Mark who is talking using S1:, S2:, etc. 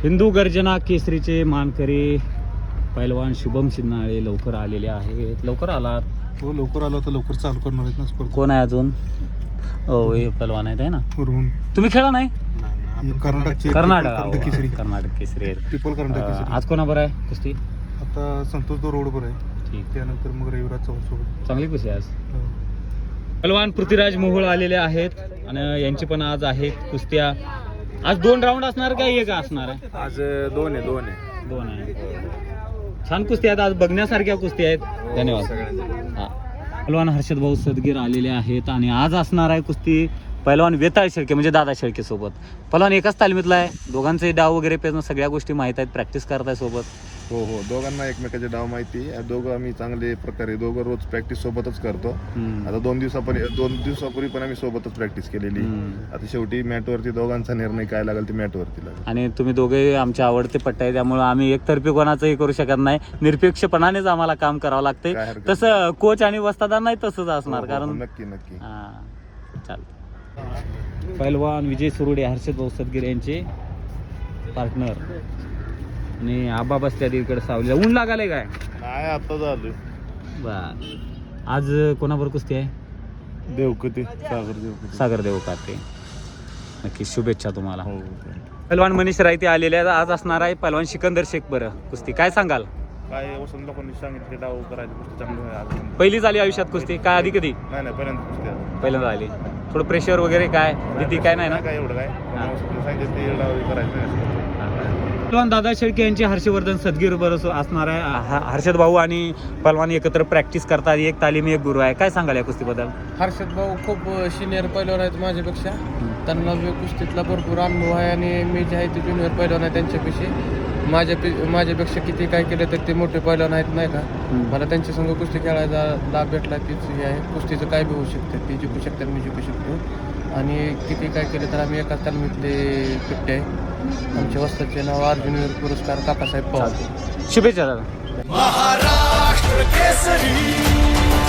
S1: हिंदू गर्जना केसरीचे मानकरी पैलवान शुभम सिन्नाळे लवकर आलेले आहेत. लवकर आलात.
S2: हो लवकर आला तर लवकर चालू करणार आहेत ना स्पर्धा.
S1: कोण आहे अजून? हो हे पैलवान आहेत आहे ना.
S2: रोहन
S1: तुम्ही खेळा नाही?
S2: कर्नाटकचे
S1: कर्नाटक
S2: केसरी
S1: कर्नाटक केसरी आहेत.
S2: ट्रिपल कर्नाटक केसरी.
S1: आज कोणाबर आहे कुस्ती?
S2: आता संतोष दो रोडवर आहे.
S1: ठीक.
S2: त्यानंतर मग रविराज चव्हाण सोबत.
S1: चांगली कुस्ती आहे आज. पैलवान पृथ्वीराज मोहोळ आलेले आहेत आणि यांची पण आज आहेत कुस्त्या. आज 2 राऊंड असणार का एक असणार आहे?
S2: आज दोन आहे.
S1: दोन आहे. छान कुस्ती आहेत आज, बघण्यासारख्या कुस्ती आहेत. धन्यवाद. हा. पैलवान हर्षद भाऊ सदगीर आलेले आहेत आणि आज असणार आहे कुस्ती पैलवान वेताळ शेळके म्हणजे दादा शेळके सोबत. पैलवान एकाच तालमीतला आहे. दोघांचे डाव वगैरे पेरणं सगळ्या गोष्टी माहीत आहेत. प्रॅक्टिस करताय सोबत.
S3: हो दोघांना एकमेकाचे डाव माहिती. दोघं आम्ही चांगले प्रकारे दोघं रोज प्रॅक्टिस सोबतच करतो. आता 2 दिवसापूर्वी पण आम्ही सोबतच प्रॅक्टिस केलेली. आता शेवटी मॅटवरती दोघांचा निर्णय काय लागेल ते मॅटवरती लागेल.
S1: आणि तुम्ही दोघे आमचे आवडते पट्टे आहे त्यामुळे आम्ही एकतर्फी कोणाचंही करू शकत नाही. निरपेक्षपणानेच आम्हाला काम करावं लागतंय.
S3: काय हरकत
S1: तसं कोच आणि वस्तादांना तसंच असणार.
S3: हो,
S1: कारण
S3: नक्की
S1: चालतं. पैलवान विजय सुरुडे हर्षद भाऊ सदगीर यांचे पार्टनर आणि आबा बसल्या इकडे सावलीला. ऊन लागाले काय?
S3: नाही आता झालं.
S1: बर आज कोणाबरोबर कुस्ती आहे?
S3: देवकते
S1: सागर देवकाते. नक्की शुभेच्छा तुम्हाला.
S3: हो
S1: पैलवान मनीष रायते आलेले आहेत. आज असणार आहे पैलवान सिकंदर शेख बरं कुस्ती. काय सांगाल?
S3: काय वसंत लोकांनी सांगितले डाव करायचं गोष्टी चांगलं.
S1: पहिलीच आली आयुष्यात कुस्ती काय आधी कधी?
S3: नाही पहिल्यांदा
S1: पहिल्यांदा आली. थोडं प्रेशर वगैरे काय भीती काय नाही ना?
S3: काय एवढं काय सांगितलं ते डाव करायचं.
S1: पैलवान दादा शेळके यांचे हर्षवर्धन सदगीर बरोबर असणार आहे. हर्षद भाऊ आणि पैलवान एकत्र प्रॅक्टिस करतात. एक तालीमी एक गुरु आहे. काय सांगाल या कुस्तीबद्दल?
S4: हर्षद भाऊ खूप सिनियर पैलवान आहेत माझ्यापेक्षा. त्यांना कुस्तीतला भरपूर अनुभव आहे आणि मी जे आहे ते ज्युनियर पैलवान आहे त्यांच्यापेक्षा. माझ्यापेक्षा किती काय केलं तर ते मोठे पैलवान आहेत नाही का. मला त्यांच्या संग कुस्ती खेळायचा लाभ भेटला तीच हे आहे. कुस्तीचं काय बी होऊ शकतं. ते जिंकू शकतात मी जिंकू शकतो. आणि किती काय केलं तर आम्ही एकाच तालमीतले पिट्टे आहे. आमच्या वस्ताचे नाव अर्जुनवीर पुरस्कार काकासाहेब पवार.
S1: शुभेच्छा दादा.
S5: महाराष्ट्र केसरी